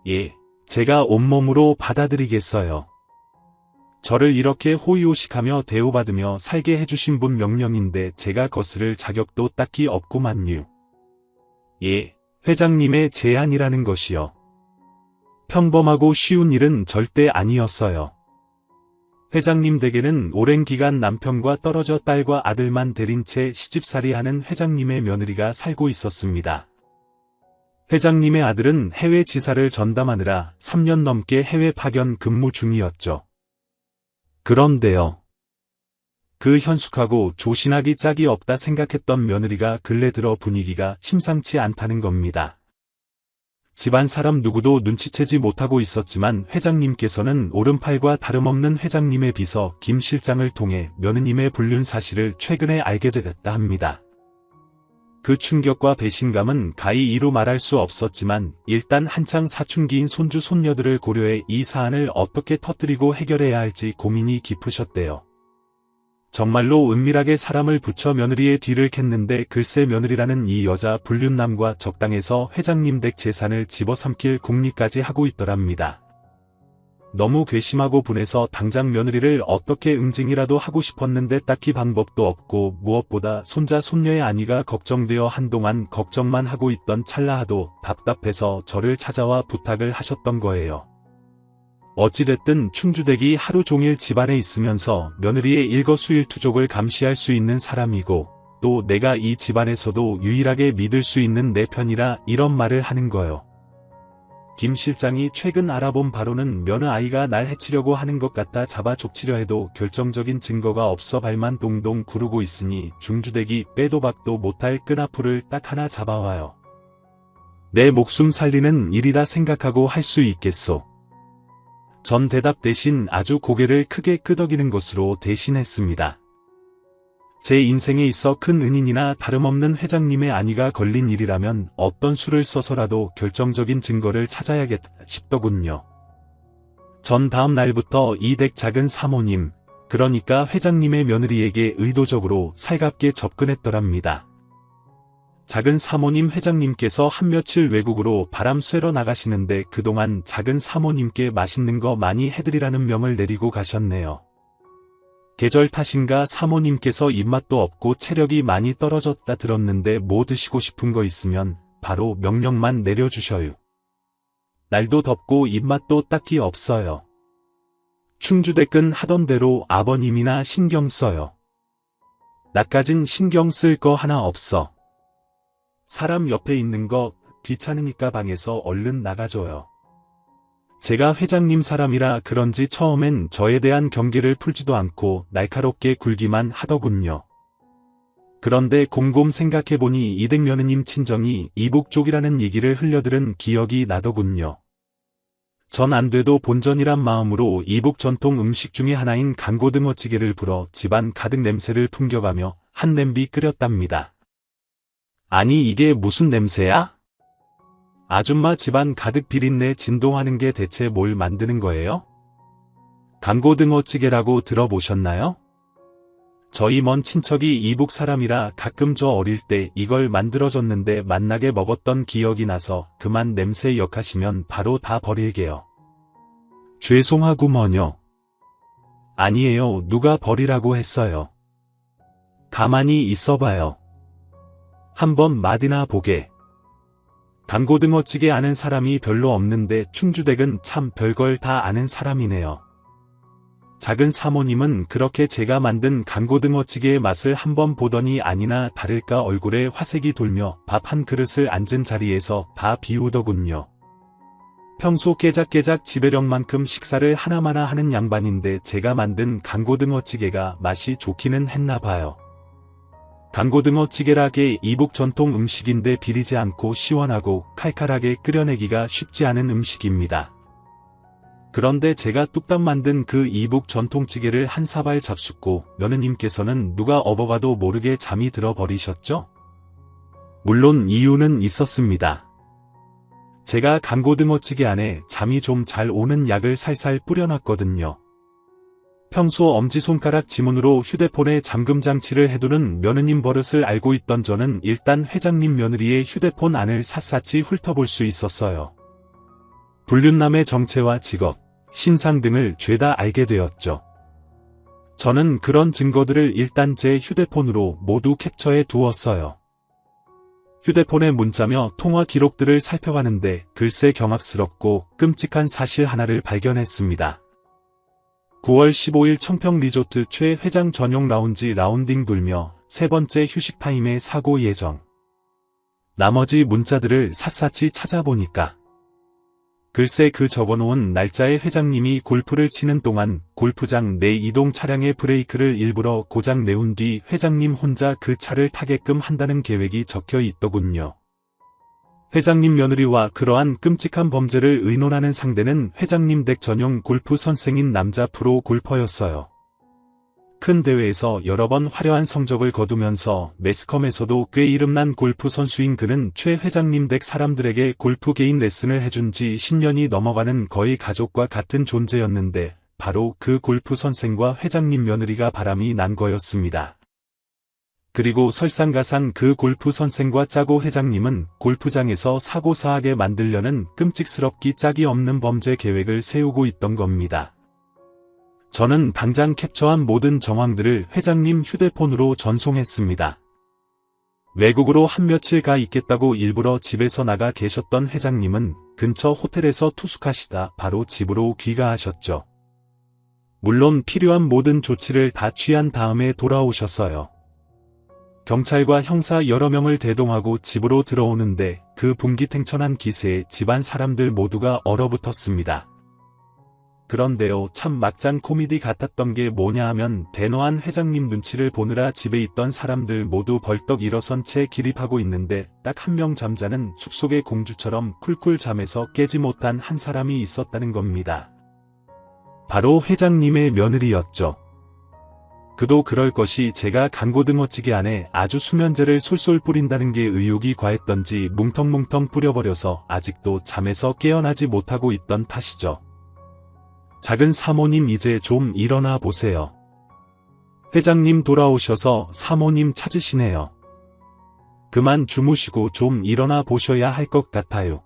예. 제가 온몸으로 받아들이겠어요. 저를 이렇게 호의호식하며 대우받으며 살게 해주신 분 명령인데 제가 거스를 자격도 딱히 없구만요. 예, 회장님의 제안이라는 것이요. 평범하고 쉬운 일은 절대 아니었어요. 회장님 댁에는 오랜 기간 남편과 떨어져 딸과 아들만 데린 채 시집살이하는 회장님의 며느리가 살고 있었습니다. 회장님의 아들은 해외 지사를 전담하느라 3년 넘게 해외 파견 근무 중이었죠. 그런데요. 그 현숙하고 조신하기 짝이 없다 생각했던 며느리가 근래 들어 분위기가 심상치 않다는 겁니다. 집안 사람 누구도 눈치채지 못하고 있었지만 회장님께서는 오른팔과 다름없는 회장님의 비서 김 실장을 통해 며느님의 불륜 사실을 최근에 알게 되었다 합니다. 그 충격과 배신감은 가히 이루 말할 수 없었지만 일단 한창 사춘기인 손주 손녀들을 고려해 이 사안을 어떻게 터뜨리고 해결해야 할지 고민이 깊으셨대요. 정말로 은밀하게 사람을 붙여 며느리의 뒤를 캤는데 글쎄 며느리라는 이 여자 불륜남과 적당해서 회장님 댁 재산을 집어삼킬 궁리까지 하고 있더랍니다. 너무 괘씸하고 분해서 당장 며느리를 어떻게 응징이라도 하고 싶었는데 딱히 방법도 없고 무엇보다 손자 손녀의 안위가 걱정되어 한동안 걱정만 하고 있던 찰나하도 답답해서 저를 찾아와 부탁을 하셨던 거예요. 어찌됐든 충주댁이 하루 종일 집안에 있으면서 며느리의 일거수일투족을 감시할 수 있는 사람이고 또 내가 이 집안에서도 유일하게 믿을 수 있는 내 편이라 이런 말을 하는 거요. 김 실장이 최근 알아본 바로는 며느아이가 날 해치려고 하는 것 같아 잡아 족치려 해도 결정적인 증거가 없어 발만 동동 구르고 있으니 중주댁이 빼도 박도 못할 끈아풀을 딱 하나 잡아와요. 내 목숨 살리는 일이다 생각하고 할 수 있겠소. 전 대답 대신 아주 고개를 크게 끄덕이는 것으로 대신했습니다. 제 인생에 있어 큰 은인이나 다름없는 회장님의 안위가 걸린 일이라면 어떤 수를 써서라도 결정적인 증거를 찾아야겠다 싶더군요. 전 다음 날부터 이 댁 작은 사모님, 그러니까 회장님의 며느리에게 의도적으로 살갑게 접근했더랍니다. 작은 사모님 회장님께서 한 며칠 외국으로 바람 쐬러 나가시는데 그동안 작은 사모님께 맛있는 거 많이 해드리라는 명을 내리고 가셨네요. 계절 탓인가 사모님께서 입맛도 없고 체력이 많이 떨어졌다 들었는데 뭐 드시고 싶은 거 있으면 바로 명령만 내려주셔요. 날도 덥고 입맛도 딱히 없어요. 충주댁은 하던 대로 아버님이나 신경 써요. 나까진 신경 쓸 거 하나 없어. 사람 옆에 있는 거 귀찮으니까 방에서 얼른 나가줘요. 제가 회장님 사람이라 그런지 처음엔 저에 대한 경계를 풀지도 않고 날카롭게 굴기만 하더군요. 그런데 곰곰 생각해보니 이댁 며느님 친정이 이북 쪽이라는 얘기를 흘려들은 기억이 나더군요. 전 안 돼도 본전이란 마음으로 이북 전통 음식 중에 하나인 강고등어찌개를 불어 집안 가득 냄새를 풍겨가며 한 냄비 끓였답니다. 아니 이게 무슨 냄새야? 아줌마 집안 가득 비린내 진동하는 게 대체 뭘 만드는 거예요? 강고등어찌개라고 들어보셨나요? 저희 먼 친척이 이북 사람이라 가끔 저 어릴 때 이걸 만들어줬는데 맛나게 먹었던 기억이 나서 그만 냄새 역하시면 바로 다 버릴게요. 죄송하구먼요. 아니에요. 누가 버리라고 했어요. 가만히 있어봐요. 한번 맛이나 보게. 강고등어찌개 아는 사람이 별로 없는데 충주댁은 참 별걸 다 아는 사람이네요. 작은 사모님은 그렇게 제가 만든 강고등어찌개의 맛을 한번 보더니 아니나 다를까 얼굴에 화색이 돌며 밥 한 그릇을 앉은 자리에서 다 비우더군요. 평소 깨작깨작 지배력만큼 식사를 하나마나 하는 양반인데 제가 만든 강고등어찌개가 맛이 좋기는 했나 봐요. 강고등어찌개라게 이북 전통 음식인데 비리지 않고 시원하고 칼칼하게 끓여내기가 쉽지 않은 음식입니다. 그런데 제가 뚝딱 만든 그 이북 전통찌개를 한 사발 잡숫고 며느님께서는 누가 업어가도 모르게 잠이 들어 버리셨죠? 물론 이유는 있었습니다. 제가 강고등어찌개 안에 잠이 좀 잘 오는 약을 살살 뿌려놨거든요. 평소 엄지손가락 지문으로 휴대폰에 잠금장치를 해두는 며느님 버릇을 알고 있던 저는 일단 회장님 며느리의 휴대폰 안을 샅샅이 훑어볼 수 있었어요. 불륜남의 정체와 직업, 신상 등을 죄다 알게 되었죠. 저는 그런 증거들을 일단 제 휴대폰으로 모두 캡처해 두었어요. 휴대폰의 문자며 통화 기록들을 살펴가는데 글쎄 경악스럽고 끔찍한 사실 하나를 발견했습니다. 9월 15일 청평 리조트 최 회장 전용 라운지 라운딩 돌며 세 번째 휴식 타임에 사고 예정. 나머지 문자들을 샅샅이 찾아보니까 글쎄 그 적어놓은 날짜에 회장님이 골프를 치는 동안 골프장 내 이동 차량의 브레이크를 일부러 고장 내온 뒤 회장님 혼자 그 차를 타게끔 한다는 계획이 적혀 있더군요. 회장님 며느리와 그러한 끔찍한 범죄를 의논하는 상대는 회장님 댁 전용 골프 선생인 남자 프로 골퍼였어요. 큰 대회에서 여러 번 화려한 성적을 거두면서 매스컴에서도 꽤 이름난 골프 선수인 그는 최 회장님 댁 사람들에게 골프 개인 레슨을 해준 지 10년이 넘어가는 거의 가족과 같은 존재였는데 바로 그 골프 선생과 회장님 며느리가 바람이 난 거였습니다. 그리고 설상가상 그 골프 선생과 짜고 회장님은 골프장에서 사고사하게 만들려는 끔찍스럽기 짝이 없는 범죄 계획을 세우고 있던 겁니다. 저는 당장 캡처한 모든 정황들을 회장님 휴대폰으로 전송했습니다. 외국으로 한 며칠 가 있겠다고 일부러 집에서 나가 계셨던 회장님은 근처 호텔에서 투숙하시다 바로 집으로 귀가하셨죠. 물론 필요한 모든 조치를 다 취한 다음에 돌아오셨어요. 경찰과 형사 여러 명을 대동하고 집으로 들어오는데 그 분기탱천한 기세에 집안 사람들 모두가 얼어붙었습니다. 그런데요, 참 막장 코미디 같았던 게 뭐냐 하면 대노한 회장님 눈치를 보느라 집에 있던 사람들 모두 벌떡 일어선 채 기립하고 있는데 딱 한 명 잠자는 숲속의 공주처럼 쿨쿨 잠에서 깨지 못한 한 사람이 있었다는 겁니다. 바로 회장님의 며느리였죠. 그도 그럴 것이 제가 강고등어찌개 안에 아주 수면제를 솔솔 뿌린다는 게 의욕이 과했던지 뭉텅뭉텅 뿌려버려서 아직도 잠에서 깨어나지 못하고 있던 탓이죠. 작은 사모님 이제 좀 일어나 보세요. 회장님 돌아오셔서 사모님 찾으시네요. 그만 주무시고 좀 일어나 보셔야 할 것 같아요.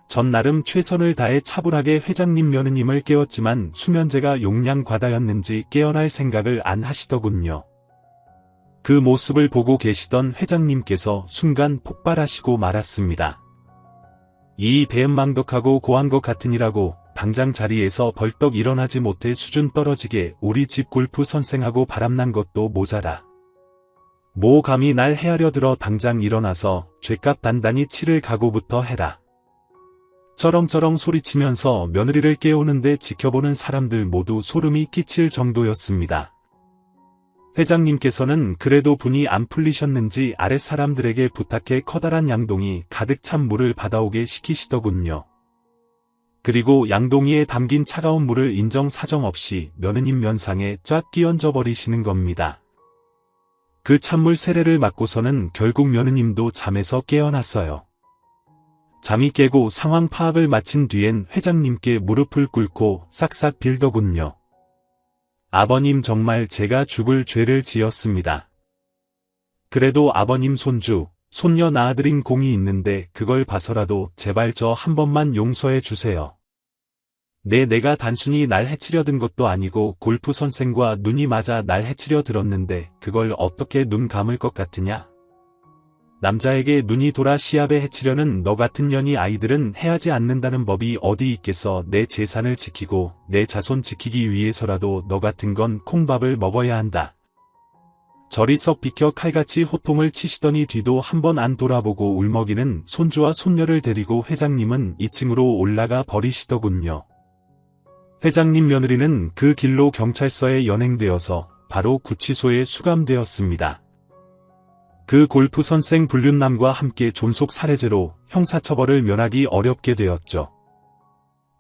전 나름 최선을 다해 차분하게 회장님 며느님을 깨웠지만 수면제가 용량 과다였는지 깨어날 생각을 안 하시더군요. 그 모습을 보고 계시던 회장님께서 순간 폭발하시고 말았습니다. 이 배은망덕하고 고한 것 같으니라고 당장 자리에서 벌떡 일어나지 못해 수준 떨어지게 우리 집 골프 선생하고 바람난 것도 모자라. 뭐 감히 날 헤아려 들어 당장 일어나서 죗값 단단히 치를 각오부터 해라. 쩌렁쩌렁 소리치면서 며느리를 깨우는데 지켜보는 사람들 모두 소름이 끼칠 정도였습니다. 회장님께서는 그래도 분이 안 풀리셨는지 아랫사람들에게 부탁해 커다란 양동이 가득 찬 물을 받아오게 시키시더군요. 그리고 양동이에 담긴 차가운 물을 인정사정 없이 며느님 면상에 쫙 끼얹어 버리시는 겁니다. 그 찬물 세례를 맞고서는 결국 며느님도 잠에서 깨어났어요. 잠이 깨고 상황 파악을 마친 뒤엔 회장님께 무릎을 꿇고 싹싹 빌더군요. 아버님 정말 제가 죽을 죄를 지었습니다. 그래도 아버님 손주, 손녀 낳아드린 공이 있는데 그걸 봐서라도 제발 저 한 번만 용서해 주세요. 내가 단순히 날 해치려 든 것도 아니고 골프 선생과 눈이 맞아 날 해치려 들었는데 그걸 어떻게 눈 감을 것 같으냐? 남자에게 눈이 돌아 시합에 해치려는 너 같은 년이 아이들은 해하지 않는다는 법이 어디 있겠어. 내 재산을 지키고 내 자손 지키기 위해서라도 너 같은 건 콩밥을 먹어야 한다. 저리 썩 비켜 칼같이 호통을 치시더니 뒤도 한 번 안 돌아보고 울먹이는 손주와 손녀를 데리고 회장님은 2층으로 올라가 버리시더군요. 회장님 며느리는 그 길로 경찰서에 연행되어서 바로 구치소에 수감되었습니다. 그 골프 선생 불륜남과 함께 존속 살해죄로 형사처벌을 면하기 어렵게 되었죠.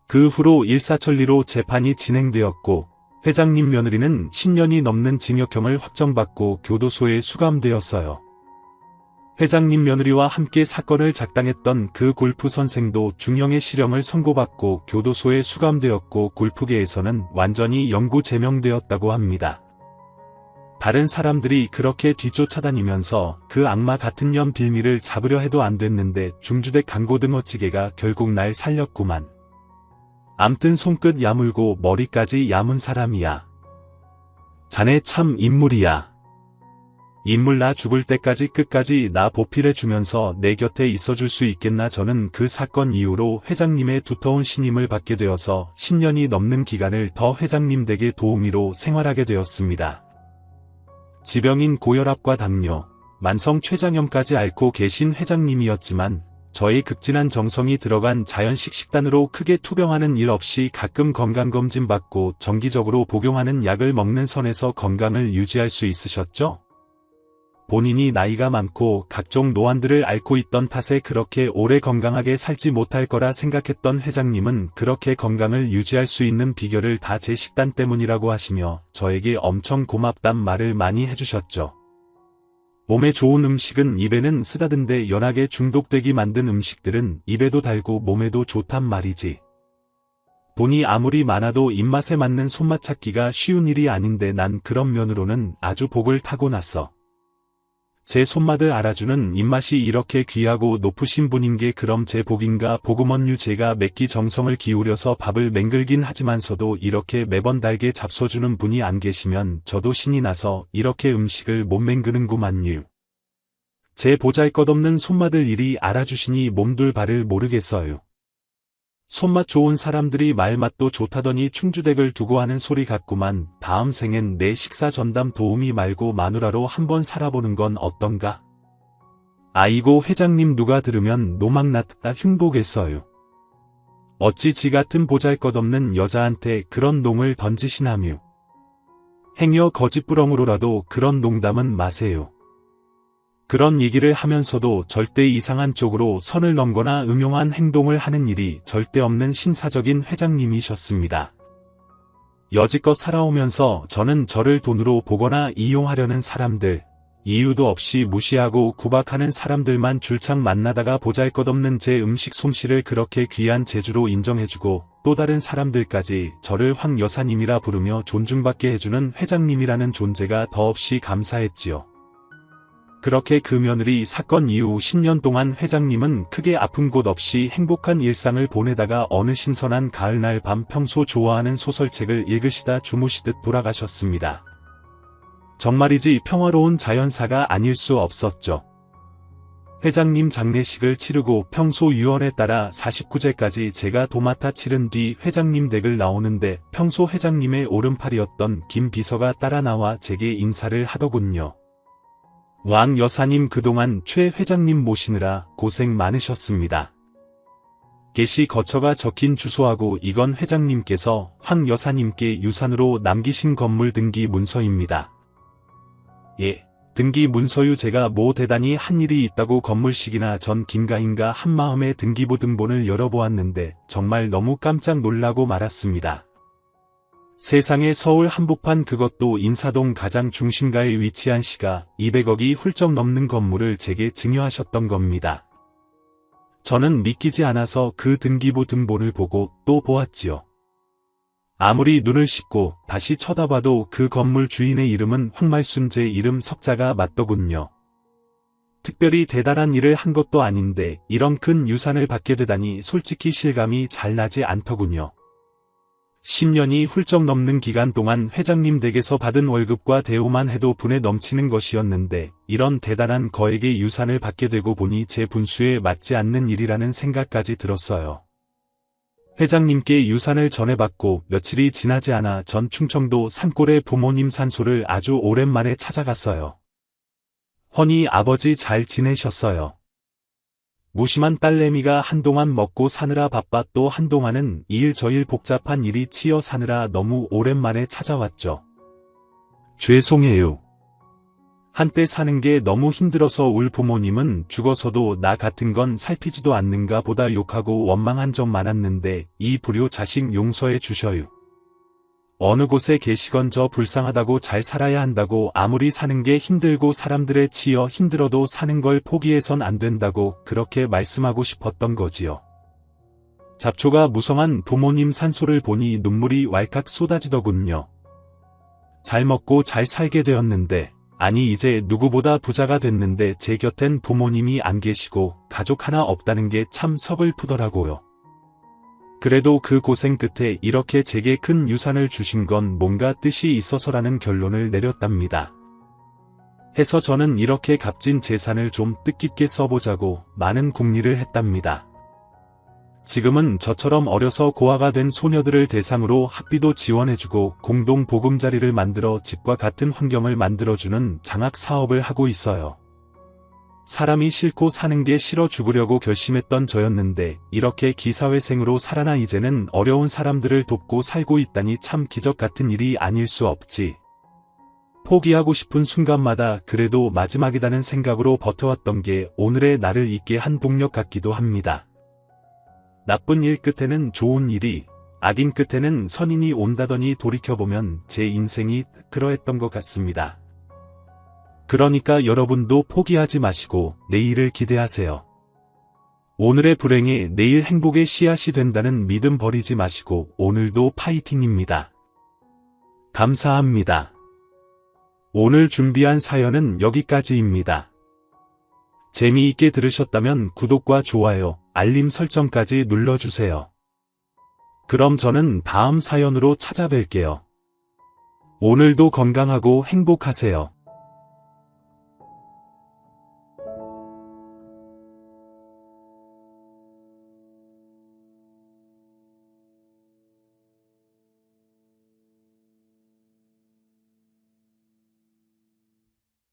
그 후로 일사천리로 재판이 진행되었고 회장님 며느리는 10년이 넘는 징역형을 확정받고 교도소에 수감되었어요. 회장님 며느리와 함께 사건을 작당했던 그 골프 선생도 중형의 실형을 선고받고 교도소에 수감되었고 골프계에서는 완전히 영구 제명되었다고 합니다. 다른 사람들이 그렇게 뒤쫓아다니면서 그 악마 같은 년 빌미를 잡으려 해도 안 됐는데 중주댁 강고등어찌개가 결국 날 살렸구만. 암튼 손끝 야물고 머리까지 야문 사람이야. 자네 참 인물이야. 인물 나 죽을 때까지 끝까지 나 보필해주면서 내 곁에 있어줄 수 있겠나. 저는 그 사건 이후로 회장님의 두터운 신임을 받게 되어서 10년이 넘는 기간을 더 회장님 댁의 도우미로 생활하게 되었습니다. 지병인 고혈압과 당뇨, 만성 췌장염까지 앓고 계신 회장님이었지만 저의 극진한 정성이 들어간 자연식 식단으로 크게 투병하는 일 없이 가끔 건강검진 받고 정기적으로 복용하는 약을 먹는 선에서 건강을 유지할 수 있으셨죠? 본인이 나이가 많고 각종 노안들을 앓고 있던 탓에 그렇게 오래 건강하게 살지 못할 거라 생각했던 회장님은 그렇게 건강을 유지할 수 있는 비결을 다 제 식단 때문이라고 하시며 저에게 엄청 고맙단 말을 많이 해주셨죠. 몸에 좋은 음식은 입에는 쓰다듬데 연하게 중독되게 만든 음식들은 입에도 달고 몸에도 좋단 말이지. 돈이 아무리 많아도 입맛에 맞는 손맛 찾기가 쉬운 일이 아닌데 난 그런 면으로는 아주 복을 타고났어. 제 손맛을 알아주는 입맛이 이렇게 귀하고 높으신 분인 게 그럼 제 복인가 복음언유. 제가 맵기 정성을 기울여서 밥을 맹글긴 하지만서도 이렇게 매번 달게 잡숴주는 분이 안 계시면 저도 신이 나서 이렇게 음식을 못 맹그는구만요. 제 보잘것없는 손맛을 이리 알아주시니 몸둘 바를 모르겠어요. 손맛 좋은 사람들이 말맛도 좋다더니 충주댁을 두고 하는 소리 같구만. 다음 생엔 내 식사 전담 도우미 말고 마누라로 한번 살아보는 건 어떤가? 아이고 회장님 누가 들으면 노망났다 흉보겠어요. 어찌 지 같은 보잘것없는 여자한테 그런 농을 던지시나뮤. 행여 거짓부렁으로라도 그런 농담은 마세요. 그런 얘기를 하면서도 절대 이상한 쪽으로 선을 넘거나 음흉한 행동을 하는 일이 절대 없는 신사적인 회장님이셨습니다. 여지껏 살아오면서 저는 저를 돈으로 보거나 이용하려는 사람들, 이유도 없이 무시하고 구박하는 사람들만 줄창 만나다가 보잘것없는 제 음식 솜씨를 그렇게 귀한 재주로 인정해주고 또 다른 사람들까지 저를 황 여사님이라 부르며 존중받게 해주는 회장님이라는 존재가 더없이 감사했지요. 그렇게 그 며느리 사건 이후 10년 동안 회장님은 크게 아픈 곳 없이 행복한 일상을 보내다가 어느 신선한 가을날 밤 평소 좋아하는 소설책을 읽으시다 주무시듯 돌아가셨습니다. 정말이지 평화로운 자연사가 아닐 수 없었죠. 회장님 장례식을 치르고 평소 유언에 따라 49제까지 제가 도맡아 치른 뒤 회장님 댁을 나오는데 평소 회장님의 오른팔이었던 김 비서가 따라 나와 제게 인사를 하더군요. 왕 여사님 그동안 최 회장님 모시느라 고생 많으셨습니다. 게시 거처가 적힌 주소하고 이건 회장님께서 황 여사님께 유산으로 남기신 건물 등기 문서입니다. 예, 등기 문서유. 제가 뭐 대단히 한 일이 있다고 건물식이나 전 긴가인가 한마음에 등기부 등본을 열어보았는데 정말 너무 깜짝 놀라고 말았습니다. 세상에 서울 한복판 그것도 인사동 가장 중심가에 위치한 시가 200억이 훌쩍 넘는 건물을 제게 증여하셨던 겁니다. 저는 믿기지 않아서 그 등기부 등본을 보고 또 보았지요. 아무리 눈을 씻고 다시 쳐다봐도 그 건물 주인의 이름은 황말순 제 이름 석자가 맞더군요. 특별히 대단한 일을 한 것도 아닌데 이런 큰 유산을 받게 되다니 솔직히 실감이 잘 나지 않더군요. 10년이 훌쩍 넘는 기간 동안 회장님 댁에서 받은 월급과 대우만 해도 분에 넘치는 것이었는데 이런 대단한 거액의 유산을 받게 되고 보니 제 분수에 맞지 않는 일이라는 생각까지 들었어요. 회장님께 유산을 전해받고 며칠이 지나지 않아 전 충청도 산골의 부모님 산소를 아주 오랜만에 찾아갔어요. 허니 아버지 잘 지내셨어요? 무심한 딸내미가 한동안 먹고 사느라 바빠 또 한동안은 이일 저일 복잡한 일이 치여 사느라 너무 오랜만에 찾아왔죠. 죄송해요. 한때 사는 게 너무 힘들어서 울 부모님은 죽어서도 나 같은 건 살피지도 않는가 보다 욕하고 원망한 적 많았는데 이 불효 자식 용서해 주셔요. 어느 곳에 계시건 저 불쌍하다고 잘 살아야 한다고 아무리 사는 게 힘들고 사람들에 치여 힘들어도 사는 걸 포기해선 안 된다고 그렇게 말씀하고 싶었던 거지요. 잡초가 무성한 부모님 산소를 보니 눈물이 왈칵 쏟아지더군요. 잘 먹고 잘 살게 되었는데 아니 이제 누구보다 부자가 됐는데 제 곁엔 부모님이 안 계시고 가족 하나 없다는 게 참 서글프더라고요. 그래도 그 고생 끝에 이렇게 제게 큰 유산을 주신 건 뭔가 뜻이 있어서라는 결론을 내렸답니다. 해서 저는 이렇게 값진 재산을 좀 뜻깊게 써보자고 많은 궁리를 했답니다. 지금은 저처럼 어려서 고아가 된 소녀들을 대상으로 학비도 지원해주고 공동 보금자리를 만들어 집과 같은 환경을 만들어주는 장학 사업을 하고 있어요. 사람이 싫고 사는 게 싫어 죽으려고 결심했던 저였는데 이렇게 기사회생으로 살아나 이제는 어려운 사람들을 돕고 살고 있다니 참 기적 같은 일이 아닐 수 없지. 포기하고 싶은 순간마다 그래도 마지막이라는 생각으로 버텨왔던 게 오늘의 나를 있게 한 동력 같기도 합니다. 나쁜 일 끝에는 좋은 일이, 악인 끝에는 선인이 온다더니 돌이켜보면 제 인생이 그러했던 것 같습니다. 그러니까 여러분도 포기하지 마시고 내일을 기대하세요. 오늘의 불행이 내일 행복의 씨앗이 된다는 믿음 버리지 마시고 오늘도 파이팅입니다. 감사합니다. 오늘 준비한 사연은 여기까지입니다. 재미있게 들으셨다면 구독과 좋아요, 알림 설정까지 눌러주세요. 그럼 저는 다음 사연으로 찾아뵐게요. 오늘도 건강하고 행복하세요.